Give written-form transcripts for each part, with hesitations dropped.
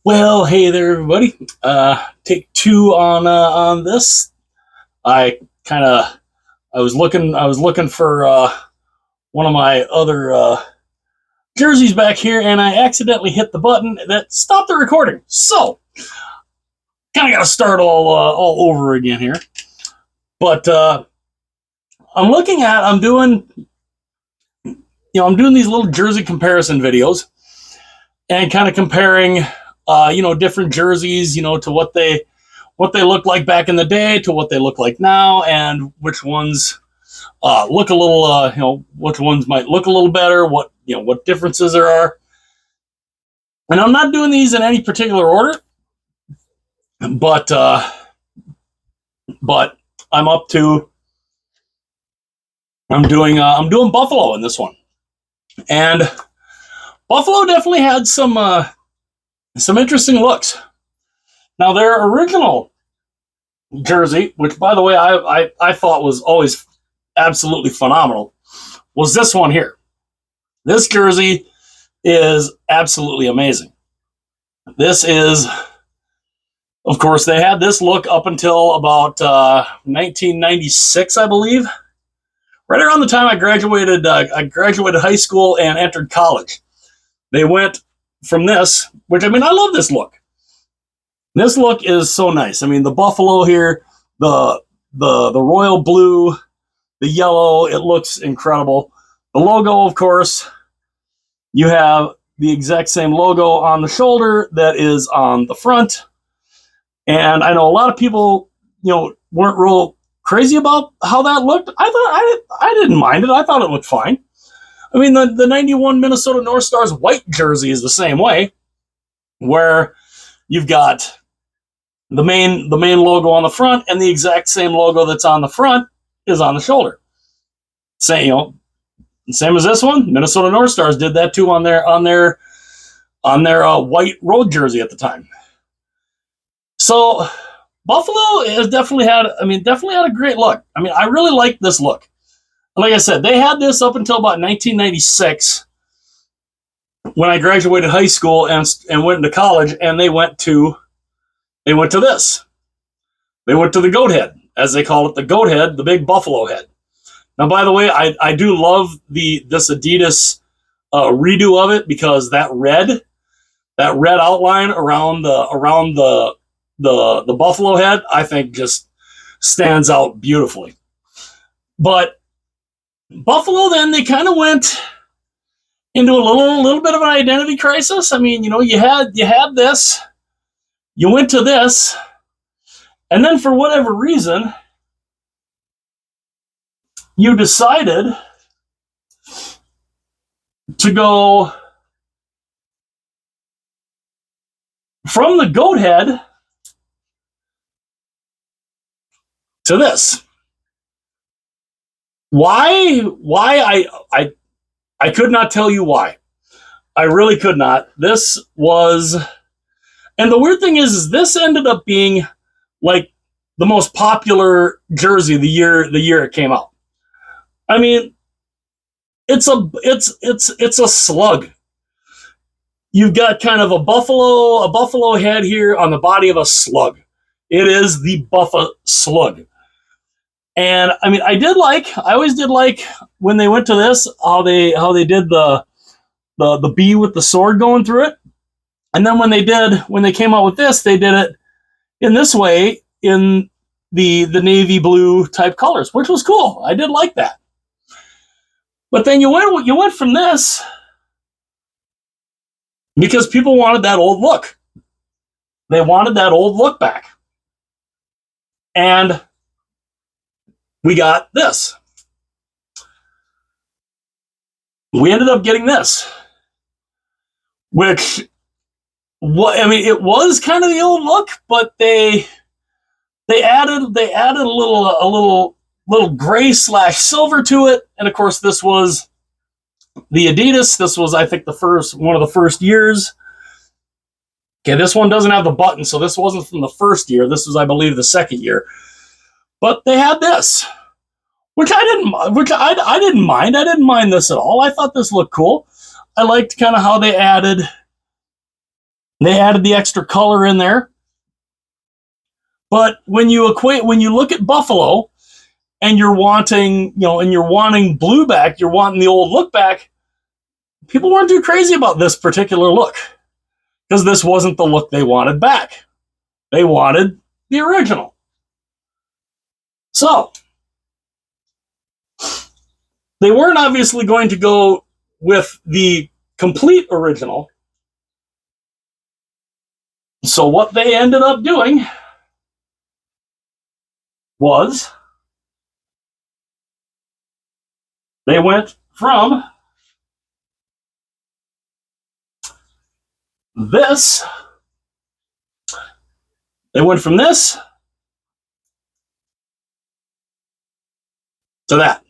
Well, hey there, everybody. Take two on this. I kind of I was looking for one of my other jerseys back here, and I accidentally hit the button that stopped the recording. So kind of got to start all over again here. But I'm doing these little jersey comparison videos and kind of comparing different jerseys, to what they looked like back in the day to what they look like now, and which ones look a little, which ones might look a little better, what differences there are. And I'm not doing these in any particular order, but but I'm up to I'm doing Buffalo in this one, and Buffalo definitely had some interesting looks. Now their original jersey, which by the way I thought was always absolutely phenomenal, was this one here. This jersey is absolutely amazing. This is, of course, they had this look up until about 1996, I believe. Right around the time I graduated high school and entered college. They went from this, which I love this look. This look is so nice. I mean, the buffalo here, the royal blue, the yellow, it looks incredible. The logo, of course, you have the exact same logo on the shoulder that is on the front. And I know a lot of people, weren't real crazy about how that looked. I didn't mind it. I thought it looked fine. I mean, the 91 Minnesota North Stars white jersey is the same way, where you've got the main logo on the front, and the exact same logo that's on the front is on the shoulder. Same as this one. Minnesota North Stars did that too on their white road jersey at the time. So Buffalo has definitely had a great look. I mean, I really like this look. Like I said, they had this up until about 1996 when I graduated high school and went into college, and they went to this. They went to the goat head, as they call it, the goat head, the big buffalo head. Now, by the way, I do love this Adidas redo of it, because that red outline around the buffalo head, I think just stands out beautifully. But Buffalo, then they kind of went into a little bit of an identity crisis. I mean, you had this, you went to this, and then for whatever reason, you decided to go from the goat head to this. Why? I could not tell you why. I really could not. This was, and the weird thing is this ended up being like the most popular jersey the year it came out. I mean, it's a slug. You've got kind of a buffalo head here on the body of a slug. It is the Buffa slug. And I mean, I always did like when they went to this, how they did the bee with the sword going through it. And then when they came out with this, they did it in this way, in the navy blue type colors, which was cool. I did like that. But then you went from this because people wanted that old look. They wanted that old look back. And we got this. We ended up getting this, which, it was kind of the old look, but they added a little gray / silver to it. And of course, this was the Adidas. This was, I think, one of the first years. Okay, this one doesn't have the button, so this wasn't from the first year. This was, I believe, the second year. But they had this, which I didn't mind. I didn't mind this at all. I thought this looked cool. I liked kind of how they added They added the extra color in there. But when you look at Buffalo and you're wanting, blue back, you're wanting the old look back, people weren't too crazy about this particular look because this wasn't the look they wanted back. They wanted the original. So they weren't obviously going to go with the complete original. So what they ended up doing was they went from this. They went from this to that.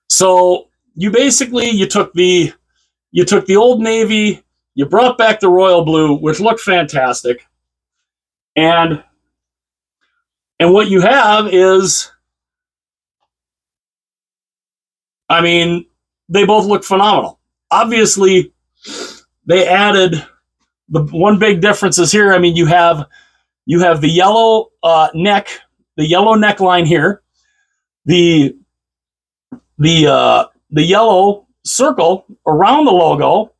So you took the Old Navy, you brought back the royal blue, which looked fantastic, and what you have is, I mean, they both look phenomenal. Obviously, they added the one big difference is here. I mean, you have the yellow neck, the yellow neckline here, the yellow circle around the logo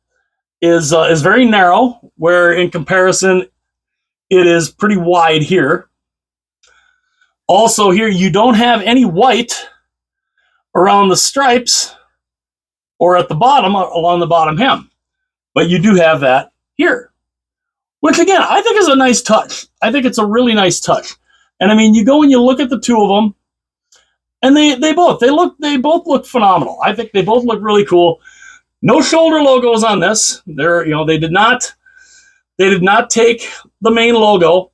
is very narrow, where in comparison it is pretty wide here. Also here, you don't have any white around the stripes or at the bottom along the bottom hem, but you do have that here, which again I think is a nice touch. I think it's a really nice touch. And I mean, you go and you look at the two of them, and they both look phenomenal. I think they both look really cool. No shoulder logos on this. They did not take the main logo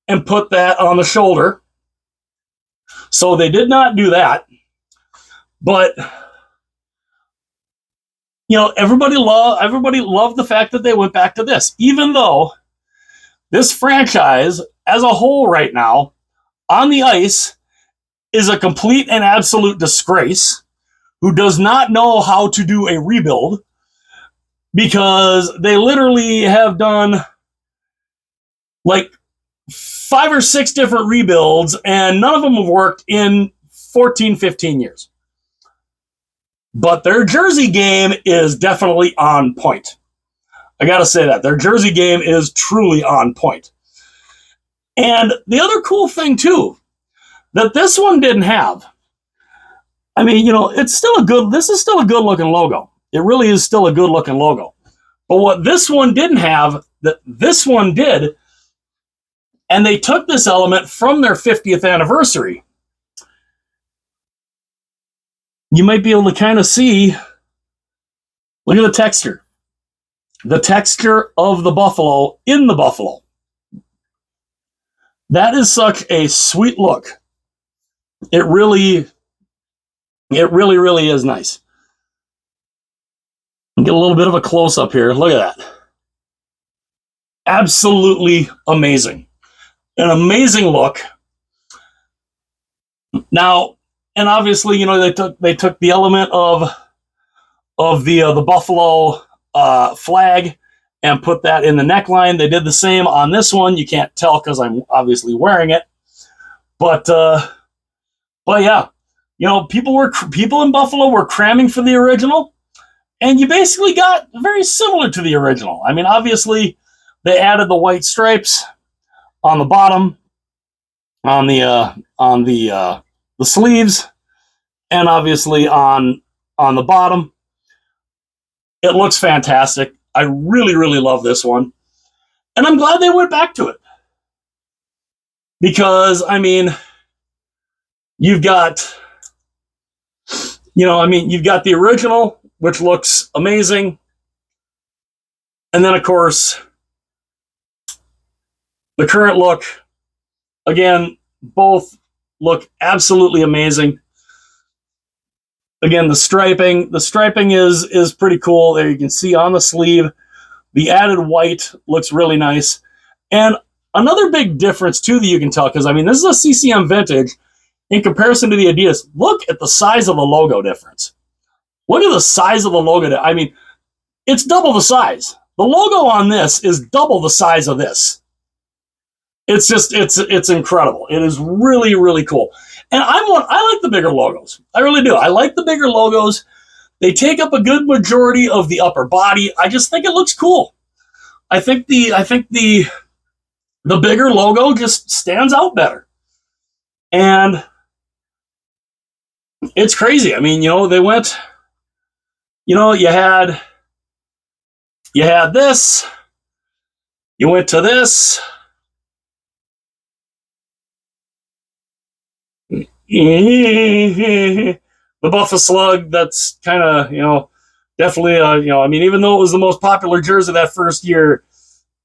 and put that on the shoulder. So they did not do that. But everybody loved the fact that they went back to this, even though this franchise as a whole right now on the ice is a complete and absolute disgrace, who does not know how to do a rebuild, because they literally have done like 5 or 6 different rebuilds, and none of them have worked in 14, 15 years. But their jersey game is definitely on point. I got to say that. Their jersey game is truly on point. And the other cool thing, too, that this one didn't have, I mean, this is still a good looking logo. It really is still a good looking logo. But what this one didn't have, that this one did, and they took this element from their 50th anniversary. You might be able to kind of see, look at the texture. The texture of the buffalo in the buffalo. That is such a sweet look. It really, really is nice. Get a little bit of a close-up here. Look at that. Absolutely amazing. An amazing look. Now, and obviously, they took the element of the buffalo flag and put that in the neckline. They did the same on this one. You can't tell because I'm obviously wearing it, but yeah, people in Buffalo were cramming for the original, and you basically got very similar to the original. I mean, obviously, they added the white stripes on the bottom, on the sleeves, and obviously on the bottom. It looks fantastic. I really, really love this one. And I'm glad they went back to it. Because, I mean, you've got the original, which looks amazing. And then, of course, the current look, again, both look absolutely amazing. Again, the striping is pretty cool. There you can see on the sleeve, the added white looks really nice. And another big difference too that you can tell, because I mean, this is a CCM vintage in comparison to the Adidas. Look at the size of the logo difference. Look at the size of the logo. I mean, it's double the size. The logo on this is double the size of this. It's just, it's incredible. It is really, really cool. And I like the bigger logos. I really do. I like the bigger logos. They take up a good majority of the upper body. I just think it looks cool. I think the bigger logo just stands out better. And it's crazy. I mean, they went, you had this, you went to this. The Buffalo Slug, that's kind of, definitely, I mean, even though it was the most popular jersey that first year,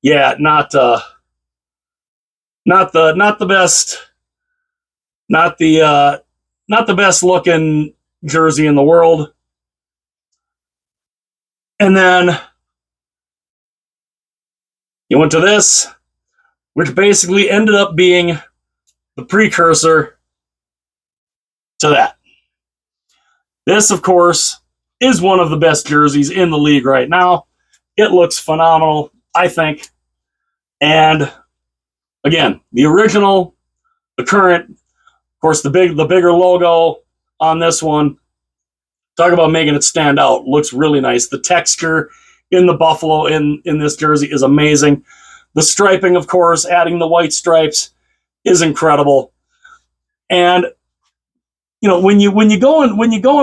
yeah, not the best, not the best looking jersey in the world. And then you went to this, which basically ended up being the precursor to that. This, of course, is one of the best jerseys in the league right now. It looks phenomenal, I think. And again, the original, the current, of course, the bigger logo on this one. Talk about making it stand out. Looks really nice. The texture in the Buffalo in this jersey is amazing. The striping, of course, adding the white stripes is incredible. And when you go and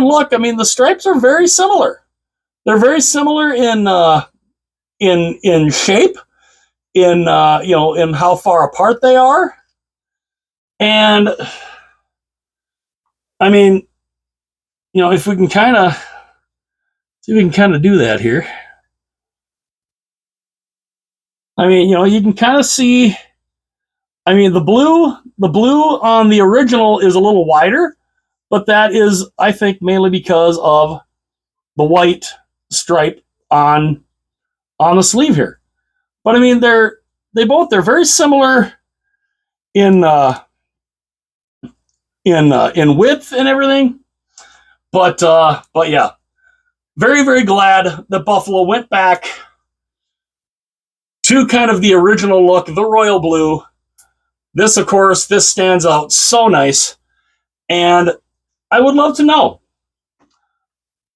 look, I mean, the stripes are very similar. They're very similar in shape, in how far apart they are. And I mean, if we can kind of do that here. I mean, you can kind of see, I mean, the blue on the original is a little wider, but that is, I think, mainly because of the white stripe on the sleeve here. But I mean, they're very similar in width and everything. But yeah, very, very glad that Buffalo went back to kind of the original look, the royal blue. This, of course, this stands out so nice. And I would love to know,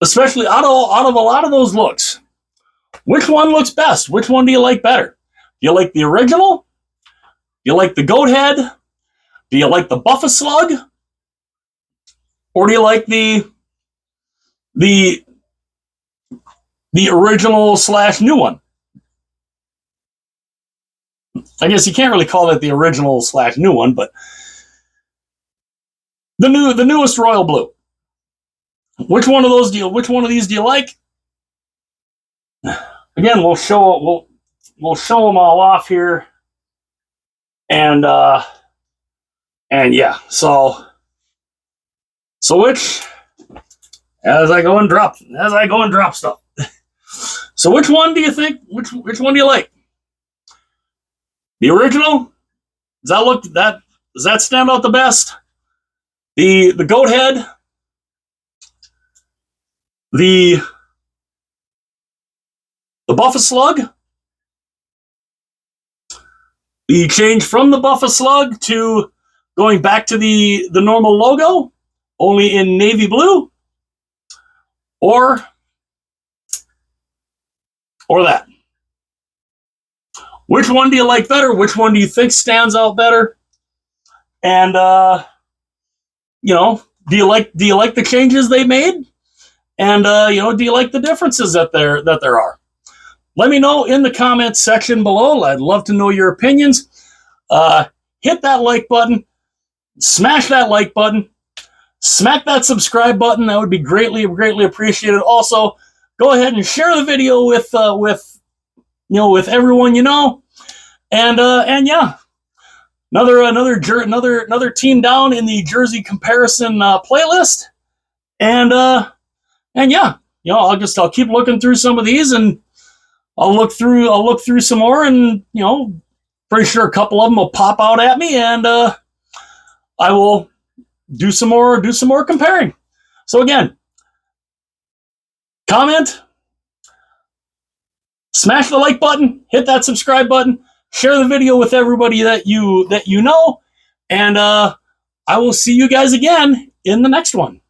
especially out of a lot of those looks, which one looks best? Which one do you like better? Do you like the original? Do you like the goat head? Do you like the Buffalo Slug? Or do you like the original / new one? I guess you can't really call it the original / new one, but the newest royal blue. Which one of these do you like? Again, we'll show them all off here, and yeah. So which, as I go and drop stuff. So which one do you think? Which one do you like? The original? Does that stand out the best? The goat head? The Buffalo Slug? The change from the Buffalo Slug to going back to the normal logo, only in navy blue? Or that? Which one do you like better? Which one do you think stands out better? And do you like the changes they made? And do you like the differences that there are? Let me know in the comments section below. I'd love to know your opinions. Hit that like button, smash that like button, smack that subscribe button. That would be greatly appreciated. Also, go ahead and share the video with everyone you know. And yeah, another team down in the jersey comparison playlist. And yeah, I'll keep looking through some of these, and I'll look through some more, and pretty sure a couple of them will pop out at me, and I will do some more comparing. So again, comment, Smash the like button, hit that subscribe button, share the video with everybody that you know, and I will see you guys again in the next one.